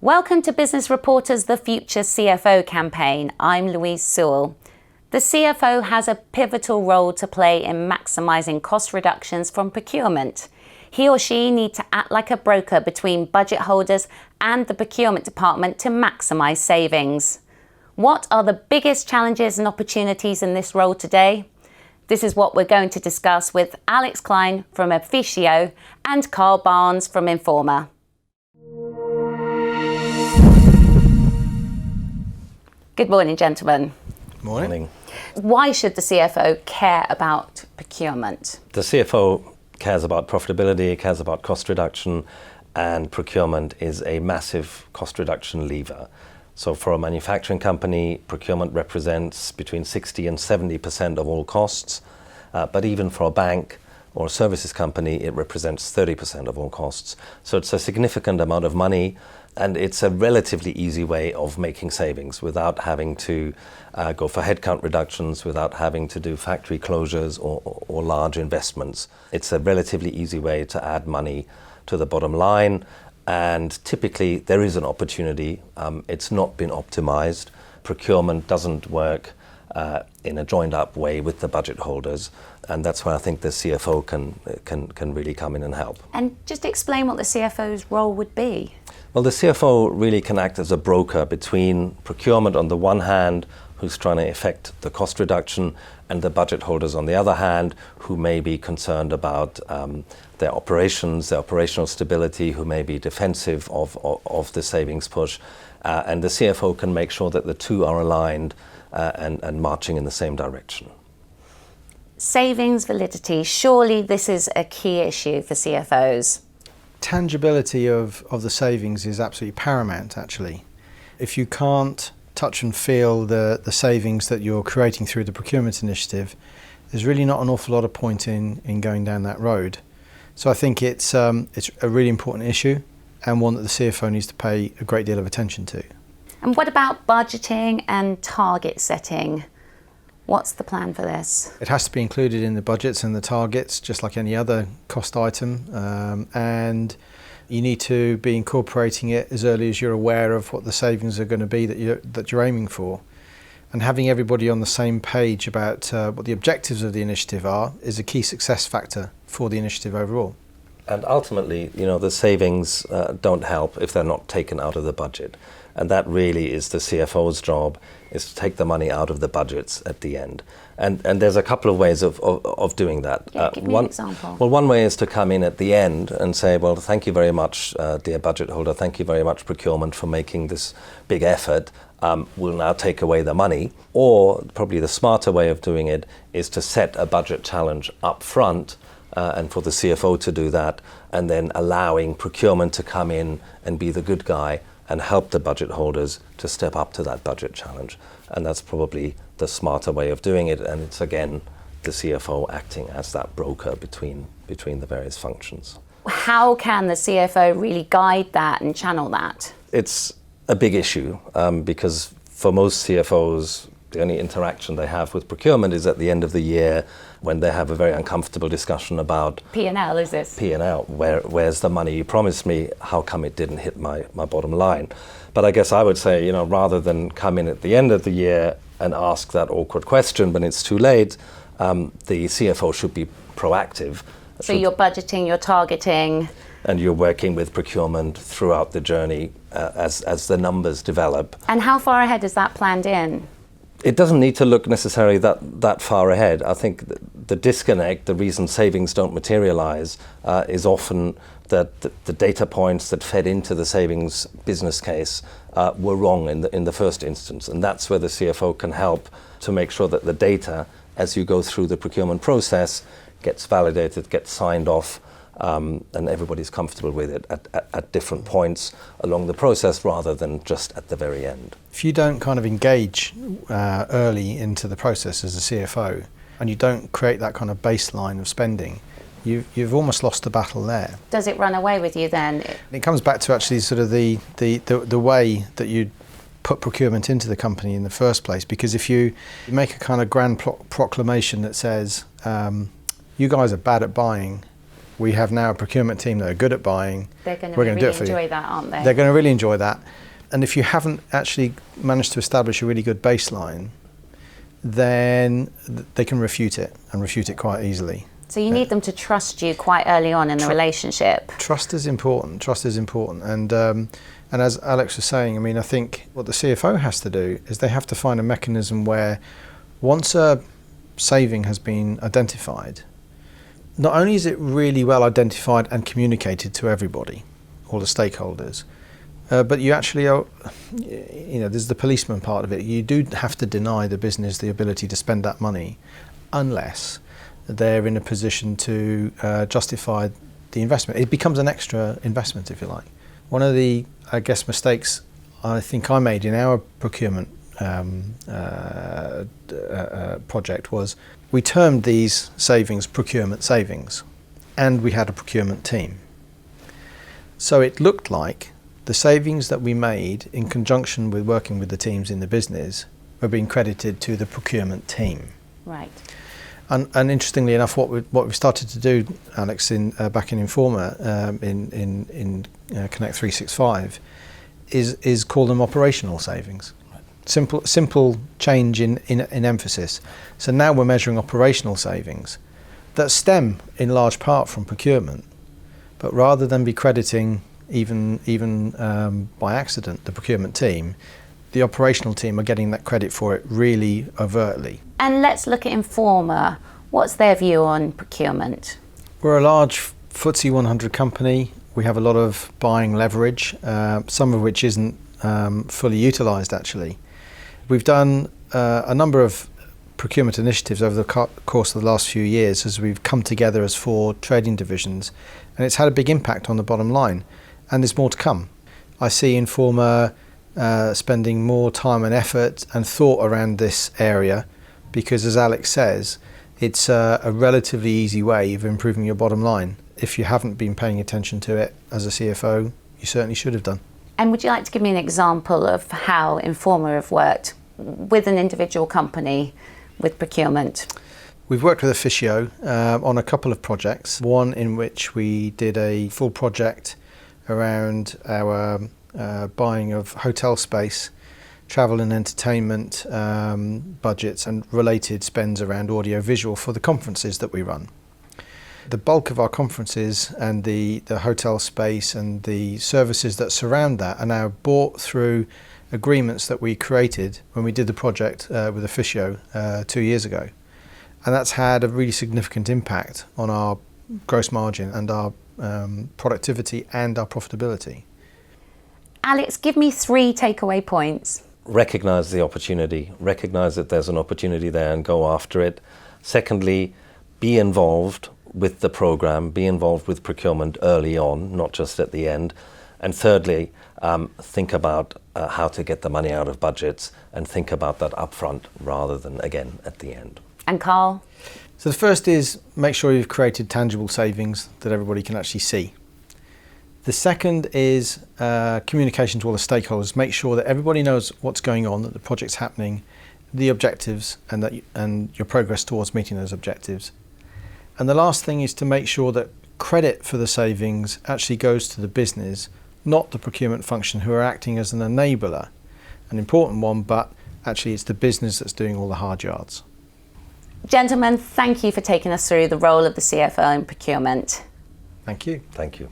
Welcome to Business Reporter's The Future CFO campaign. I'm Louise Sewell. The CFO has a pivotal role to play in maximising cost reductions from procurement. He or she needs to act like a broker between budget holders and the procurement department to maximise savings. What are the biggest challenges and opportunities in this role today? This is what we're going to discuss with Alex Klein from Efficio and Carl Barnes from Informa. Good morning, gentlemen. Morning. Why should the CFO care about procurement? The CFO cares about profitability, cares about cost reduction, and procurement is a massive cost reduction lever. So for a manufacturing company, procurement represents between 60 and 70% of all costs. But even for a bank or a services company, it represents 30% of all costs. So it's a significant amount of money, and it's a relatively easy way of making savings without having to go for headcount reductions, without having to do factory closures or large investments. It's a relatively easy way to add money to the bottom line. And typically there is an opportunity. It's not been optimized. Procurement doesn't work in a joined up way with the budget holders. And that's where I think the CFO can really come in and help. And just explain what the CFO's role would be. Well, the CFO really can act as a broker between procurement on the one hand, who's trying to effect the cost reduction, and the budget holders on the other hand, who may be concerned about their operations, their operational stability, who may be defensive of the savings push. And the CFO can make sure that the two are aligned and marching in the same direction. Savings validity, surely this is a key issue for CFOs. Tangibility of the savings is absolutely paramount, actually. If you can't touch and feel the savings that you're creating through the procurement initiative, there's really not an awful lot of point in going down that road. So I think it's a really important issue and one that the CFO needs to pay a great deal of attention to. And what about budgeting and target setting? What's the plan for this? It has to be included in the budgets and the targets, just like any other cost item. And you need to be incorporating it as early as you're aware of what the savings are going to be that you're aiming for. And having everybody on the same page about what the objectives of the initiative are is a key success factor for the initiative overall. And ultimately, the savings don't help if they're not taken out of the budget. And that really is the CFO's job, is to take the money out of the budgets at the end. And there's a couple of ways of doing that. Yeah, give me an example. Well, one way is to come in at the end and say, well, thank you very much, dear budget holder, thank you very much, procurement, for making this big effort. We'll now take away the money. Or probably the smarter way of doing it is to set a budget challenge up front, and for the CFO to do that, and then allowing procurement to come in and be the good guy and help the budget holders to step up to that budget challenge. And that's probably the smarter way of doing it. And it's, again, the CFO acting as that broker between the various functions. How can the CFO really guide that and channel that? It's a big issue because for most CFOs, the only interaction they have with procurement is at the end of the year when they have a very uncomfortable discussion about P&L, is this? P&L, where's the money you promised me? How come it didn't hit my bottom line? But I guess I would say, rather than come in at the end of the year and ask that awkward question when it's too late, the CFO should be proactive. So you're budgeting, you're targeting. And you're working with procurement throughout the journey as the numbers develop. And how far ahead is that planned in? It doesn't need to look necessarily that far ahead. I think the disconnect, the reason savings don't materialize, is often that the data points that fed into the savings business case were wrong in the first instance. And that's where the CFO can help to make sure that the data, as you go through the procurement process, gets validated, gets signed off, and everybody's comfortable with it at different points along the process rather than just at the very end. If you don't kind of engage early into the process as a CFO and you don't create that kind of baseline of spending, you've almost lost the battle there. Does it run away with you then? It comes back to actually sort of the way that you put procurement into the company in the first place, because if you make a kind of grand proclamation that says you guys are bad at buying, we have now a procurement team that are good at buying. They're going to We're gonna do really it for you. enjoy that, aren't they? They're going to really enjoy that. And if you haven't actually managed to establish a really good baseline, then they can refute it, and refute it quite easily. So you need them to trust you quite early on in the relationship. Trust is important. Trust is important. And as Alex was saying, I mean, I think what the CFO has to do is they have to find a mechanism where once a saving has been identified, not only is it really well identified and communicated to everybody, all the stakeholders, but you actually are, there's the policeman part of it. You do have to deny the business the ability to spend that money unless they're in a position to justify the investment. It becomes an extra investment, if you like. One of the, I guess, mistakes I think I made in our procurement project was we termed these savings procurement savings, and we had a procurement team. So it looked like the savings that we made in conjunction with working with the teams in the business were being credited to the procurement team. Right. And interestingly enough, what we started to do, Alex, back in Informa, in Connect 365, is call them operational savings. Simple change in emphasis. So now we're measuring operational savings that stem in large part from procurement, but rather than be crediting even by accident the procurement team, the operational team are getting that credit for it really overtly. And let's look at Informa. What's their view on procurement? We're a large FTSE 100 company. We have a lot of buying leverage, some of which isn't fully utilised actually. We've done a number of procurement initiatives over the course of the last few years as we've come together as 4 trading divisions, and it's had a big impact on the bottom line, and there's more to come. I see Informa spending more time and effort and thought around this area because, as Alex says, it's a relatively easy way of improving your bottom line. If you haven't been paying attention to it as a CFO, you certainly should have done. And would you like to give me an example of how Informa have worked with an individual company with procurement? We've worked with Efficio on a couple of projects, one in which we did a full project around our buying of hotel space, travel and entertainment budgets and related spends around audio visual for the conferences that we run. The bulk of our conferences and the hotel space and the services that surround that are now bought through agreements that we created when we did the project with Efficio 2 years ago. And that's had a really significant impact on our gross margin and our productivity and our profitability. Alex, give me 3 takeaway points. Recognise the opportunity, recognise that there's an opportunity there and go after it. Secondly, be involved with the programme, be involved with procurement early on, not just at the end. And thirdly, think about how to get the money out of budgets and think about that upfront rather than, again, at the end. And Carl? So the first is make sure you've created tangible savings that everybody can actually see. The second is communication to all the stakeholders. Make sure that everybody knows what's going on, that the project's happening, the objectives, and your progress towards meeting those objectives. And the last thing is to make sure that credit for the savings actually goes to the business, not the procurement function who are acting as an enabler. An important one, but actually it's the business that's doing all the hard yards. Gentlemen, thank you for taking us through the role of the CFO in procurement. Thank you. Thank you.